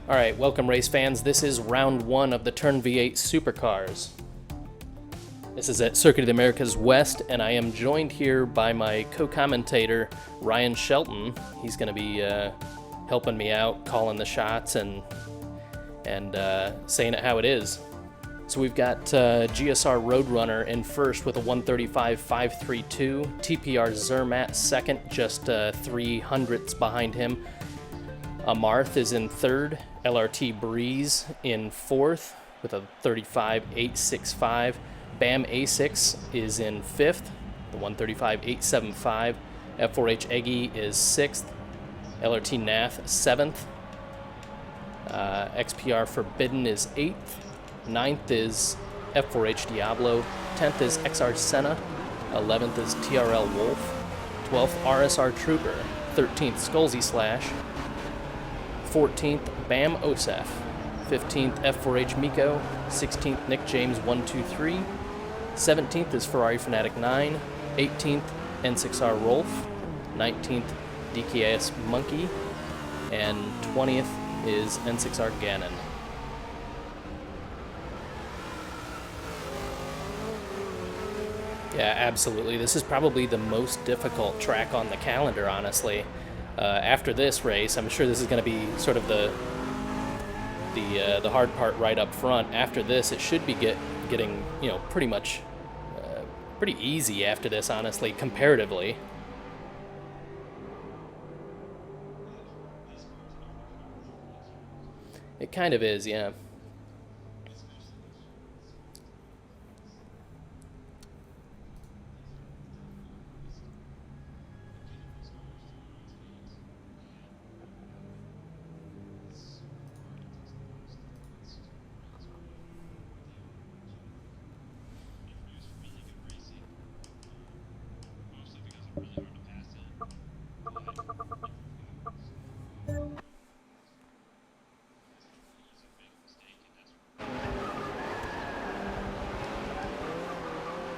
Alright, welcome race fans. This is round one of the Turn V8 Supercars. This is at Circuit of the Americas West, and I am joined here by my co-commentator, Ryan Shelton. He's going to be helping me out, calling the shots, and saying it how it is. So we've got GSR Roadrunner in first with a 135.532. TPR Zermatt second, just 300ths behind him. Amarth is in third. LRT Breeze in fourth with a 35.865. BAM A6 is in fifth, the 135.875. F4H Eggy is sixth. LRT Nath seventh. XPR Forbidden is eighth. Ninth is F4H Diablo. 10th is XR Senna. 11th is TRL Wolf. 12th RSR Trooper. 13th Skullsy Slash. 14th BAM Osef. 15th F4H Miko. 16th Nick James 123. 17th is Ferrari Fanatic 9. 18th N6R Rolf. 19th DKS Monkey. And 20th is N6R Gannon. Yeah, absolutely. This is probably the most difficult track on the calendar, honestly. After this race, I'm sure this is going to be sort of the hard part right up front. After this, it should be getting pretty much pretty easy after this, honestly, comparatively. It kind of is, yeah.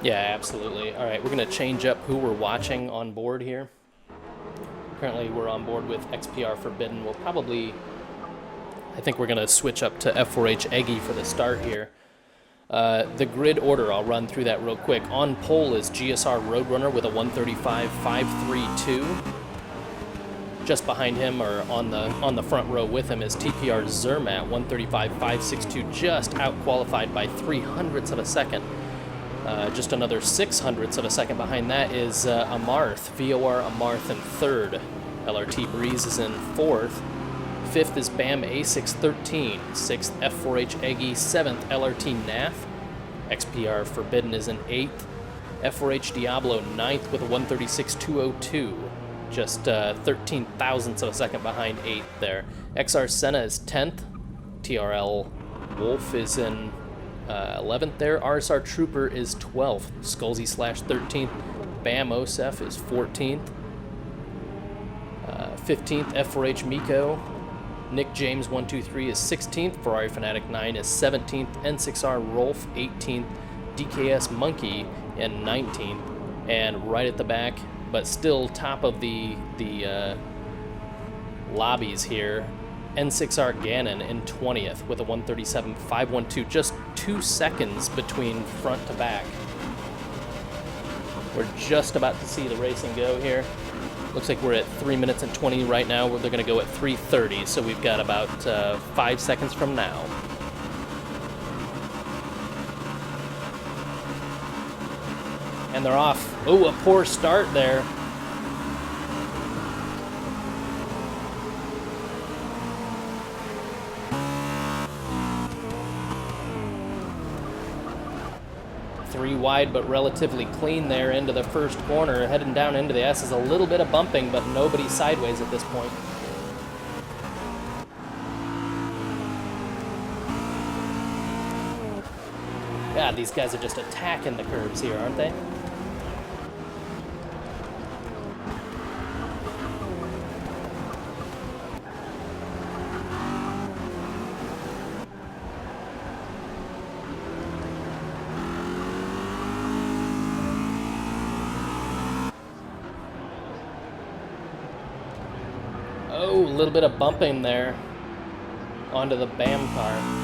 Yeah, absolutely. All right, we're going to change up who we're watching on board here. Currently, we're on board with XPR Forbidden. We'll probably, I think we're going to switch up to F4H Eggy for the start here. The grid order, I'll run through that real quick. On pole is GSR Roadrunner with a 135.532. Just behind him, or on the front row with him, is TPR Zermatt, 135.562, just out-qualified by 300ths of a second. Just another 600ths of a second behind that is Amarth, VOR Amarth in third. LRT Breeze is in fourth. Fifth is BAM A613. Sixth F4H Eggy. Seventh LRT Nath. XPR Forbidden is in eighth. F4H Diablo ninth with a 136.202. Just 13 thousandths of a second behind eighth there. XR Senna is 10th. TRL Wolf is in 11th there. RSR Trooper is 12th. Skullsy Slash 13th. BAM Osef is 14th. 15th F4H Miko. Nick James 123 is 16th. Ferrari Fanatic 9 is 17th. N6R Rolf 18th. DKS Monkey in 19th. And right at the back, but still top of the lobbies here, N6R Gannon in 20th with a 137.512, just 2 seconds between front to back. We're just about to see the racing go here. Looks like we're at 3 minutes and 20 right now. They're going to go at 3:30, so we've got about 5 seconds from now. And they're off. Oh, a poor start there. Three wide, but relatively clean there into the first corner. Heading down into the S is a little bit of bumping, but nobody sideways at this point. God, these guys are just attacking the curves here, aren't they? Oh, a little bit of bumping there. onto the BAM car.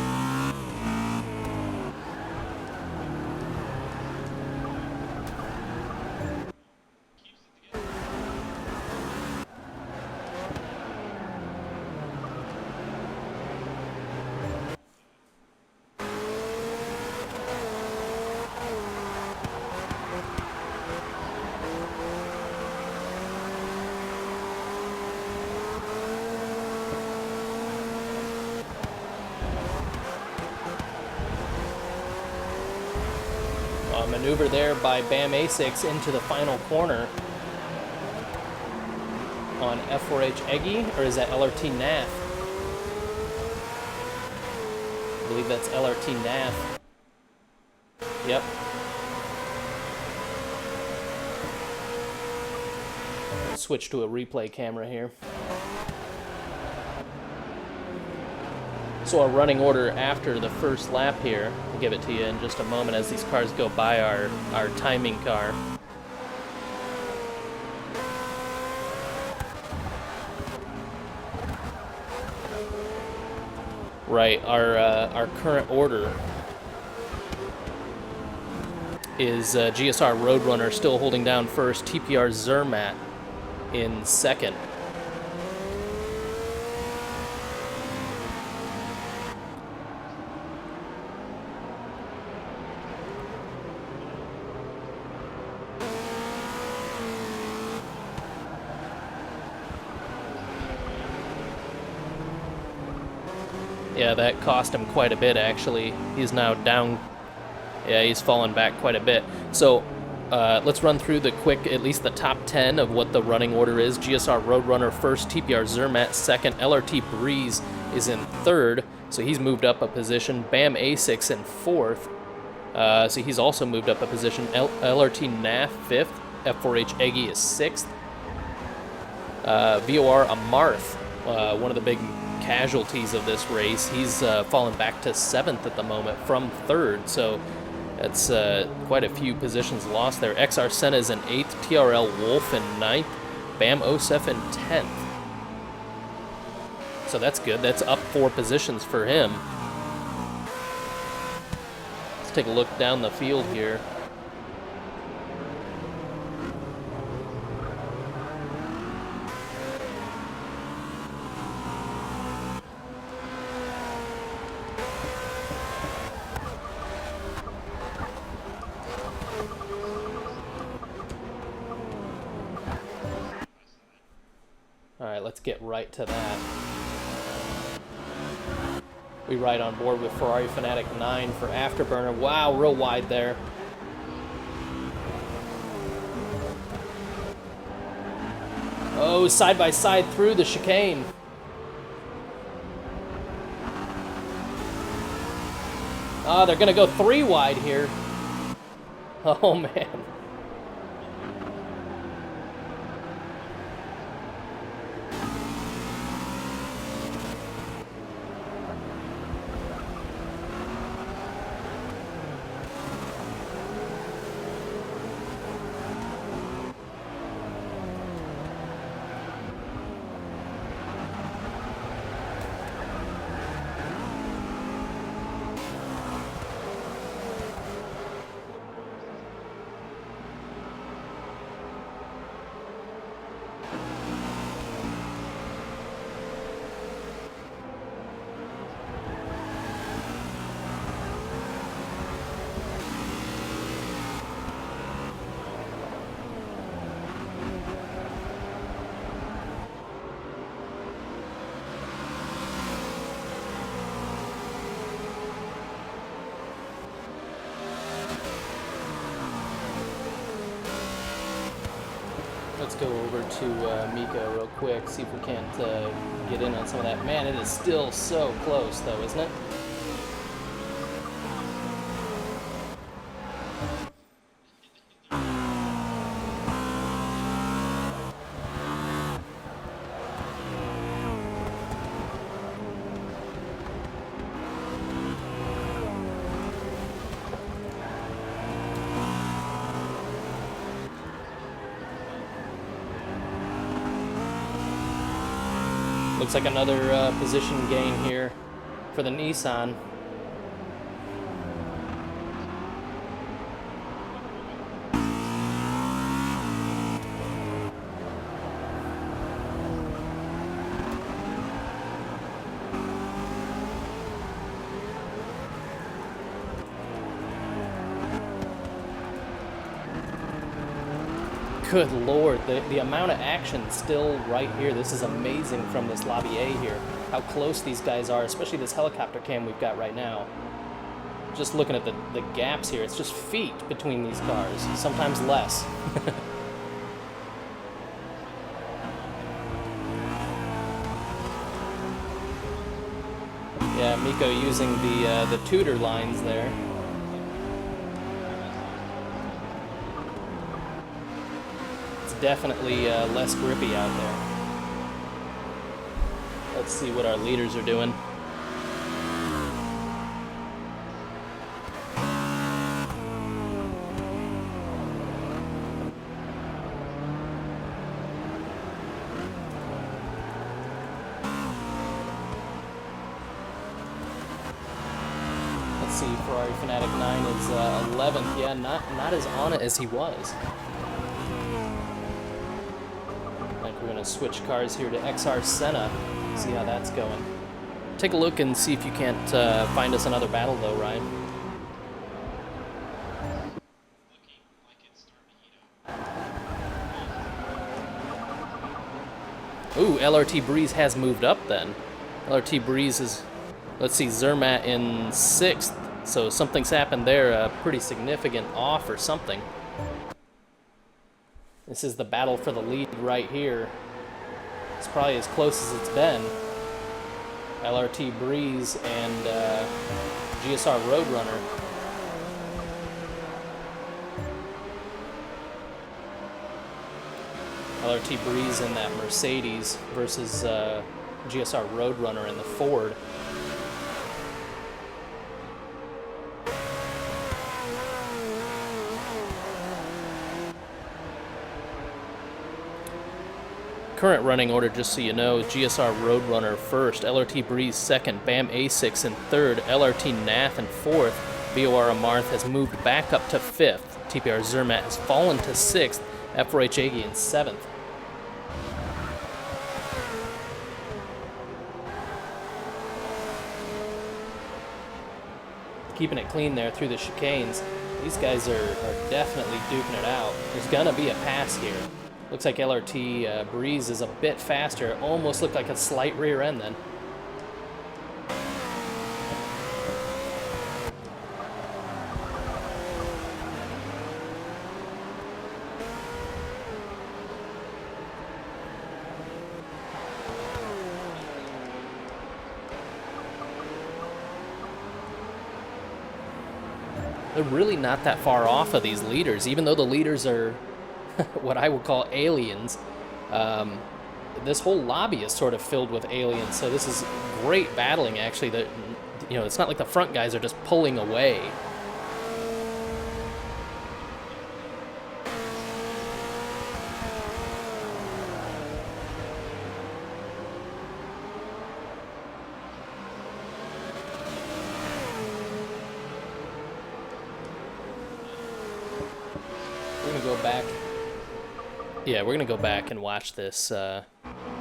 Maneuver there by BAM A6 into the final corner on F4H Eggy, or is that LRT NAF? I believe that's LRT NAF. Yep. Switch to a replay camera here. So a running order after the first lap here. I'll give it to you in just a moment as these cars go by our timing car. Right, our current order is GSR Roadrunner still holding down first, TPR Zermatt in second. Yeah, that cost him quite a bit, actually. He's now down. Yeah, he's fallen back quite a bit. So let's run through the quick, at least the top 10 of what the running order is. GSR Roadrunner first, TPR Zermatt second, LRT Breeze is in third, so he's moved up a position. BAM A6 in fourth, so he's also moved up a position. LRT NAF fifth, F4H Eggy is sixth. VOR Amarth, one of the big casualties of this race, he's fallen back to seventh at the moment from third, so that's quite a few positions lost there. XR Senna is in eighth, TRL Wolf in ninth, BAM Osef in 10th. So that's good. That's up 4 positions for him. Let's take a look down the field here. Alright, let's get right to that. We ride on board with Ferrari Fanatic 9 for Afterburner. Wow, real wide there. Oh, side by side through the chicane. Oh, they're gonna go 3 wide here. Oh man. Let's go over to Mika real quick, see if we can't get in on some of that. Man, it is still so close, though, isn't it? Looks like another position gain here. for the Nissan. Good Lord, the amount of action still right here. This is amazing from this Lobby A here. How close these guys are, especially this helicopter cam we've got right now. Just looking at the gaps here, it's just feet between these cars, sometimes less. Yeah, Miko using the Tudor lines there. Definitely less grippy out there. Let's see what our leaders are doing. Let's see, Ferrari Fanatic 9 is 11th. Yeah, not as on it as he was. We're going to switch cars here to XR Senna, see how that's going. Take a look and see if you can't find us another battle though, Ryan. Ooh, LRT Breeze has moved up then. LRT Breeze is, let's see, Zermatt in 6th, so something's happened there, pretty significant off or something. This is the battle for the lead right here. It's probably as close as it's been. LRT Breeze and GSR Roadrunner. LRT Breeze in that Mercedes versus GSR Roadrunner in the Ford. Current running order, just so you know, GSR Roadrunner first, LRT Breeze second, BAM A6 in third, LRT Nath in fourth, BOR Amarth has moved back up to fifth, TPR Zermatt has fallen to sixth, F4H Aggie in seventh. Keeping it clean there through the chicanes. These guys are definitely duking it out. There's gonna be a pass here. Looks like LRT Breeze is a bit faster. It almost looked like a slight rear end then. They're really not that far off of these leaders, even though the leaders are what I would call aliens. This whole lobby is sort of filled with aliens, so this is great battling, actually. That, you know, it's not like the front guys are just pulling away. We're gonna go back. Yeah, we're gonna go back and watch this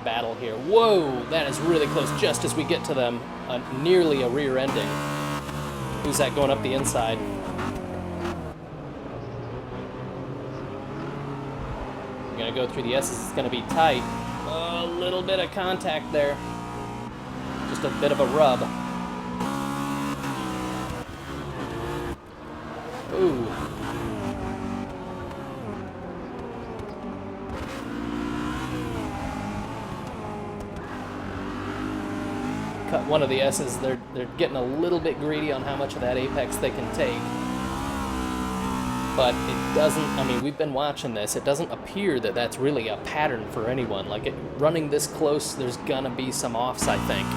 battle here. Whoa, that is really close. Just as we get to them, nearly a rear ending. Who's that going up the inside? We're gonna go through the S's. It's gonna be tight. A little bit of contact there. Just a bit of a rub. Ooh. Cut one of the S's. They're getting a little bit greedy on how much of that apex they can take. But it doesn't, I mean, we've been watching this. It doesn't appear that that's really a pattern for anyone. Like, running this close, there's gonna be some offs, I think.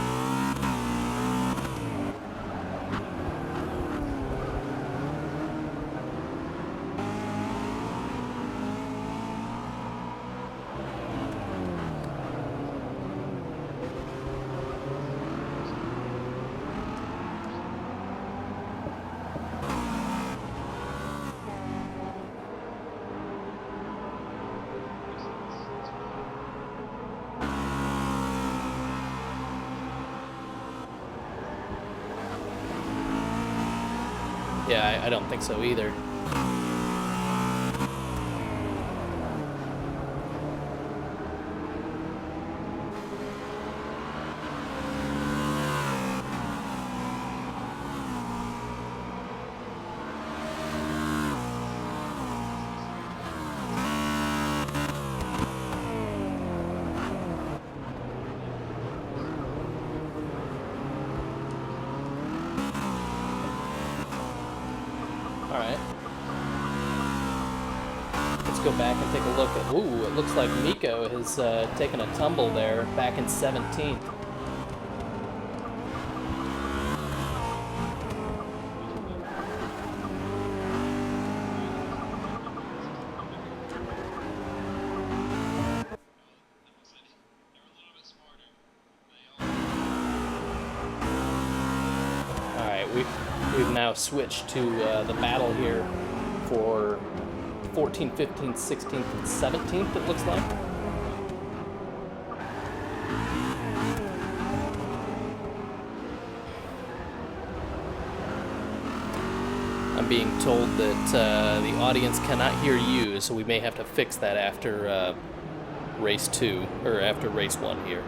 Yeah, I don't think so either. All right. Let's go back and take a look at. Ooh, it looks like Miko has taken a tumble there back in 17th. All right, we've now switched to the battle here for 14th, 15th, 16th, and 17th, it looks like. I'm being told that the audience cannot hear you, so we may have to fix that after race 2, or after race 1 here.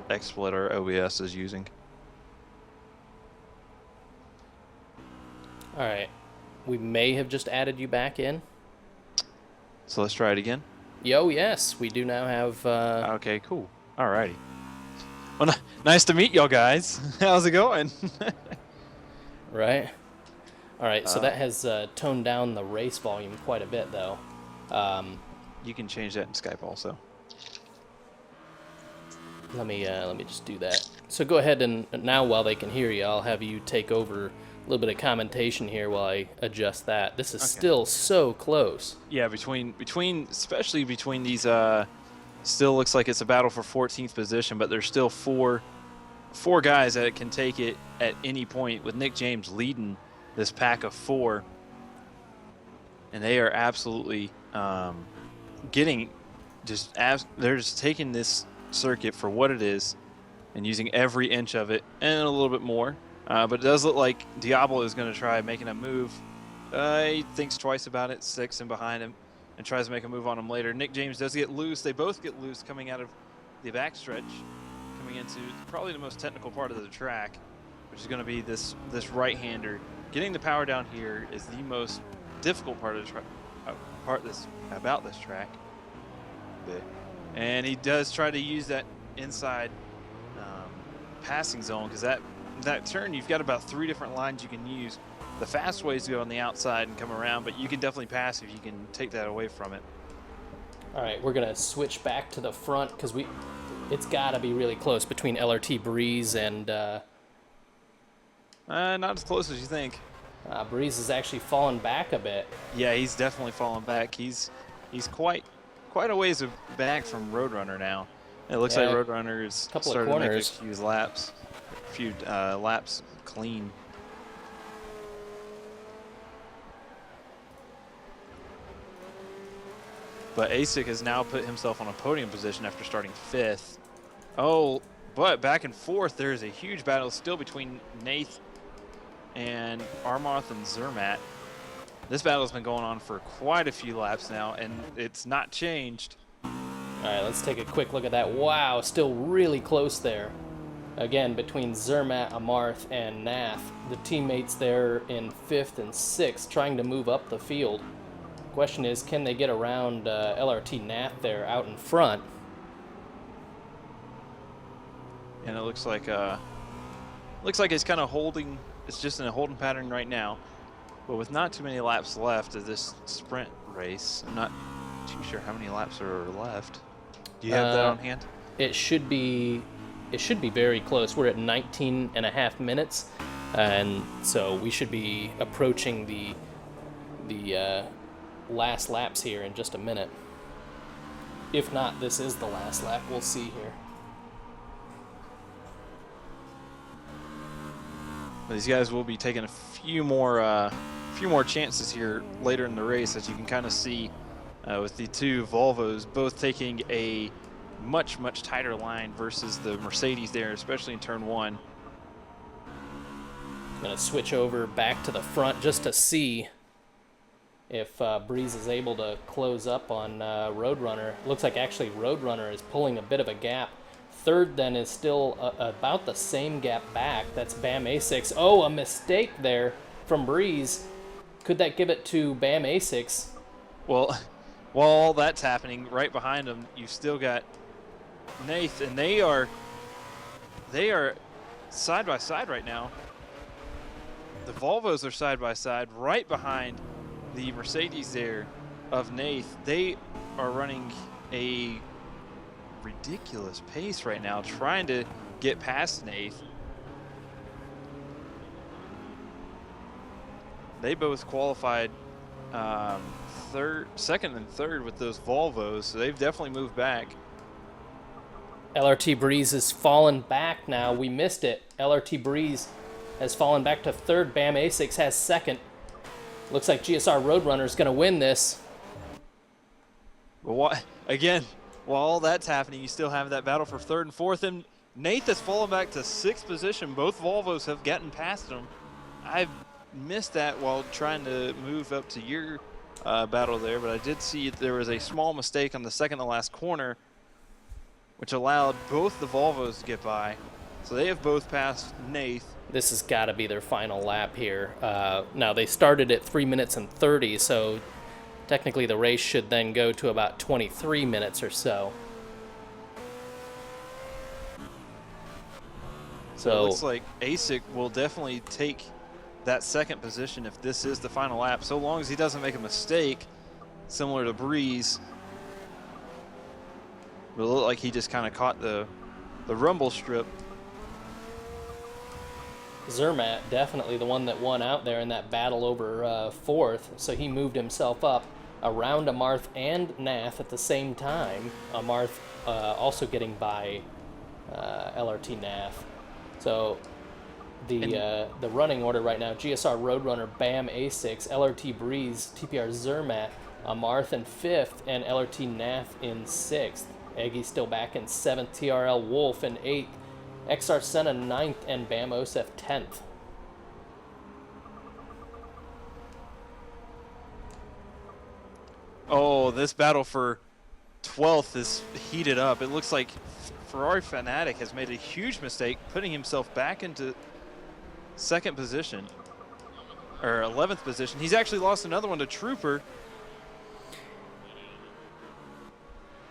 XSplit or OBS is using. All right, we may have just added you back in. So let's try it again. Yo, yes, we do now have. Okay, cool. Alrighty. Well, nice to meet y'all guys. How's it going? Right. All right, so that has toned down the race volume quite a bit, though. You can change that in Skype also. Let me just do that. So go ahead and now, while they can hear you, I'll have you take over a little bit of commentation here while I adjust that. This is still so close. Yeah, especially between these, still looks like it's a battle for 14th position, but there's still four guys that can take it at any point, with Nick James leading this pack of 4, and they are absolutely they're just taking this circuit for what it is and using every inch of it and a little bit more. But it does look like Diablo is going to try making a move. He thinks twice about it, sticks in behind him, and tries to make a move on him later. Nick James does get loose. They both get loose coming out of the backstretch, coming into probably the most technical part of the track, which is going to be this right-hander. Getting the power down here is the most difficult part of the about this track. And he does try to use that inside passing zone, because that turn, you've got about 3 different lines you can use. The fast way is to go on the outside and come around, but you can definitely pass if you can take that away from it. All right, we're gonna switch back to the front because it's got to be really close between LRT Breeze and. Not as close as you think. Breeze has actually fallen back a bit. Yeah, he's definitely fallen back. He's quite a ways back from Roadrunner now. It looks like Roadrunner is starting to make a few laps clean. But ASIC has now put himself on a podium position after starting 5th. Oh, but back and forth, there is a huge battle still between Nath and Armoth and Zermatt. This battle has been going on for quite a few laps now, and it's not changed. All right, let's take a quick look at that. Wow, still really close there. Again, between Zermatt, Amarth, and Nath, the teammates there in 5th and 6th trying to move up the field. Question is, can they get around LRT Nath there out in front? And it looks like it's kind of holding. It's just in a holding pattern right now. But with not too many laps left of this sprint race, I'm not too sure how many laps are left. Do you have that on hand? It should be very close. We're at 19 and a half minutes, and so we should be approaching the last laps here in just a minute. If not, this is the last lap. We'll see here. These guys will be taking a few more chances here later in the race, as you can kind of see with the two Volvos both taking a much tighter line versus the Mercedes there, especially in turn 1. I'm gonna switch over back to the front just to see if Breeze is able to close up on Roadrunner. Looks like actually Roadrunner is pulling a bit of a gap. Third then is still about the same gap back. That's Bam A6. Oh, a mistake there from Breeze. Could that give it to Bam A6? Well, while all that's happening, right behind them, you've still got Nath, and they are side by side right now. The Volvos are side by side right behind the Mercedes there of Nath. They are running a ridiculous pace right now, trying to get past Nath. They both qualified second and third with those Volvos, so they've definitely moved back. LRT Breeze has fallen back now. We missed it. LRT Breeze has fallen back to third. Bam A6 has second. Looks like GSR Roadrunner is going to win this. But again, while all that's happening, you still have that battle for third and fourth, and Nath has fallen back to 6th position. Both Volvos have gotten past him. I've missed that while trying to move up to your battle there, but I did see there was a small mistake on the second to last corner, which allowed both the Volvos to get by. So they have both passed Nath. This has got to be their final lap here. Now, they started at 3 minutes and 30, so technically the race should then go to about 23 minutes or so. So it looks like ASIC will definitely take that second position if this is the final lap, so long as he doesn't make a mistake, similar to Breeze. But it looked like he just kind of caught the rumble strip. Zermatt, definitely the one that won out there in that battle over fourth, so he moved himself up around Amarth and Nath at the same time. Amarth also getting by LRT Nath. So the running order right now: GSR Roadrunner, Bam A6, LRT Breeze, TPR Zermatt, Amarth in 5th, and LRT Nath in 6th. Eggy's still back in 7th, TRL Wolf in 8th, XR Senna 9th, and Bam Osef 10th. Oh, this battle for 12th is heated up. It looks like Ferrari Fanatic has made a huge mistake, putting himself back into 2nd position, or 11th position. He's actually lost another one to Trooper.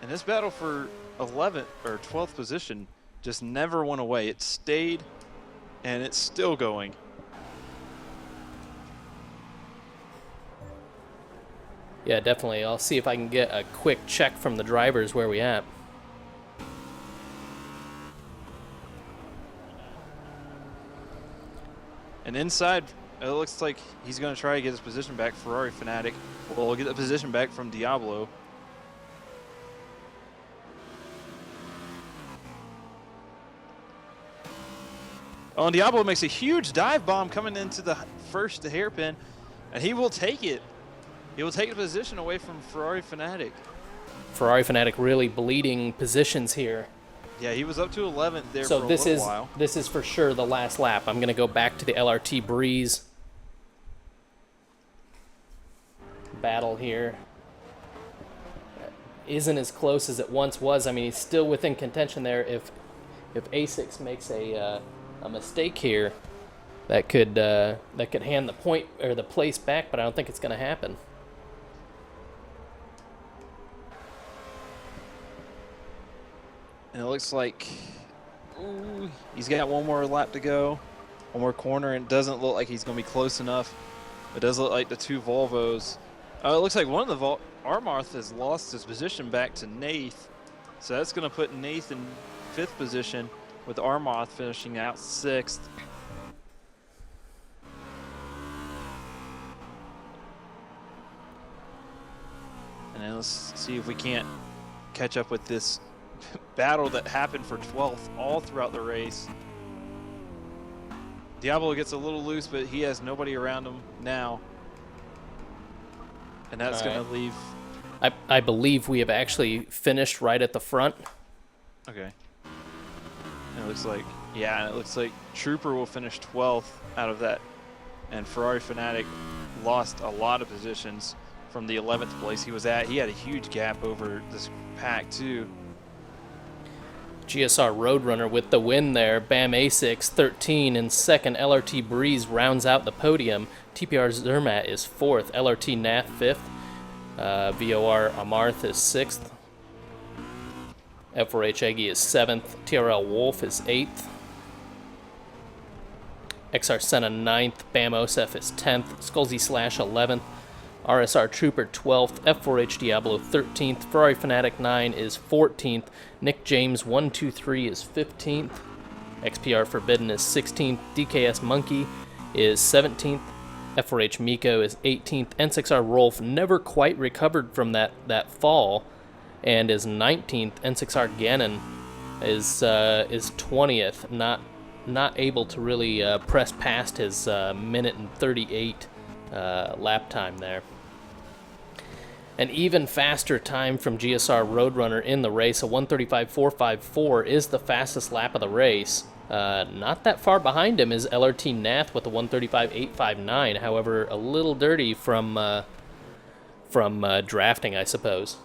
And this battle for 11th or 12th position just never went away. It stayed, and it's still going. Yeah, definitely. I'll see if I can get a quick check from the drivers where we at. And inside, it looks like he's going to try to get his position back. Ferrari Fanatic will get the position back from Diablo. Oh, and Diablo makes a huge dive bomb coming into the first hairpin, and he will take it. He will take the position away from Ferrari Fanatic. Ferrari Fanatic really bleeding positions here. Yeah, he was up to 11th there So for a this little is while. this is for sure the last lap. I'm going to go back to the LRT Breeze battle here. Isn't as close as it once was. I mean, he's still within contention there. If A6 makes a mistake here, that could hand the point or the place back, but I don't think it's going to happen. And it looks like he's got one more lap to go, one more corner, and it doesn't look like he's going to be close enough. It does look like the two Volvos. It looks like one of the Armarth has lost his position back to Nath, so that's going to put Nath in 5th position, with Armarth finishing out 6th. And then let's see if we can't catch up with this battle that happened for 12th all throughout the race. Diablo gets a little loose, but he has nobody around him now. And that's going to leave... I believe we have actually finished right at the front. Okay. And it looks like, yeah, and it looks like Trooper will finish 12th out of that. And Ferrari Fanatic lost a lot of positions from the 11th place he was at. He had a huge gap over this pack, too. GSR Roadrunner with the win there. Bam A6, 13 in second. LRT Breeze rounds out the podium. TPR Zermatt is fourth. LRT Nath, fifth. VOR Amarth is sixth. F4H Eggy is seventh. TRL Wolf is eighth. XR Senna, ninth. Bam Osef is 10th. Skullsy Slash, 11th. RSR Trooper, 12th. F4H Diablo, 13th. Ferrari Fanatic 9 is 14th. Nick James, 123 is 15th. XPR Forbidden is 16th. DKS Monkey is 17th. F4H Miko is 18th. N6R Rolf never quite recovered from that fall and is 19th. N6R Gannon is 20th. Not able to really press past his minute and 38 lap time there. An even faster time from GSR Roadrunner in the race. A 1:35.454 is the fastest lap of the race. Not that far behind him is LRT Nath with a 1:35.859. However, a little dirty from drafting, I suppose.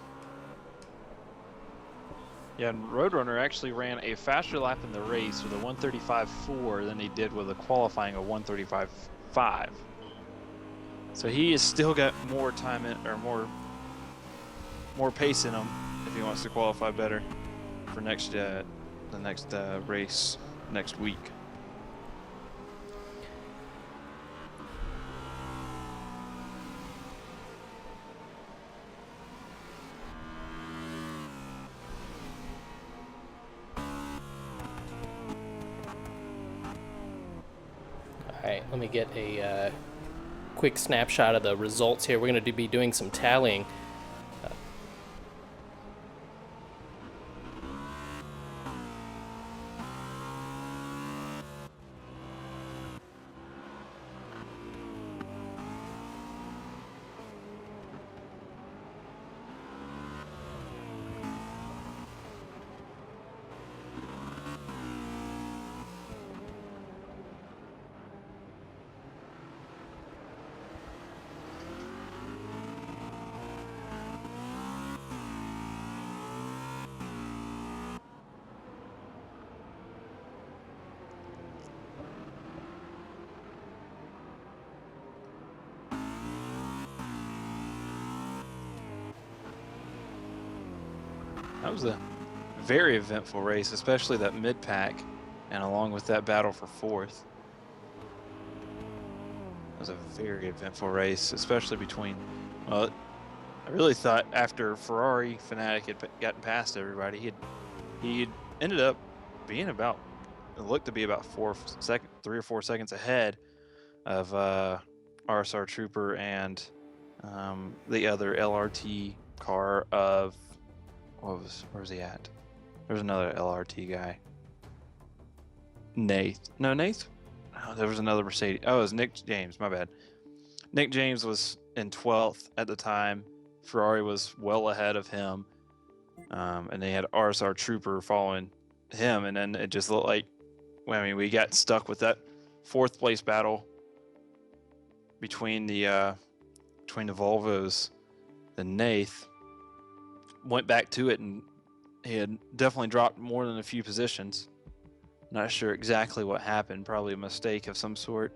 Yeah, and Roadrunner actually ran a faster lap in the race with a 1:35.4 than he did with a qualifying of 1:35.5. So he has still got more time in, or more pace in him if he wants to qualify better for the next race next week. All right, let me get a quick snapshot of the results here. We're going to be doing some tallying. That was a very eventful race, especially that mid-pack, and along with that battle for fourth. It was a very eventful race, especially between, well, I really thought after Ferrari Fanatic had gotten past everybody, he had ended up being about, it looked to be about 3 or 4 seconds ahead of RSR Trooper and the other LRT car of, where's he at? There's another LRT guy. Nath. No, there was another Mercedes. Oh, it was Nick James, my bad. Nick James was in 12th at the time. Ferrari was well ahead of him. And they had RSR Trooper following him. And then it just looked like, well, I mean, we got stuck with that 4th place battle between the Volvos. The Nath went back to it, and he had definitely dropped more than a few positions. Not sure exactly what happened, probably a mistake of some sort.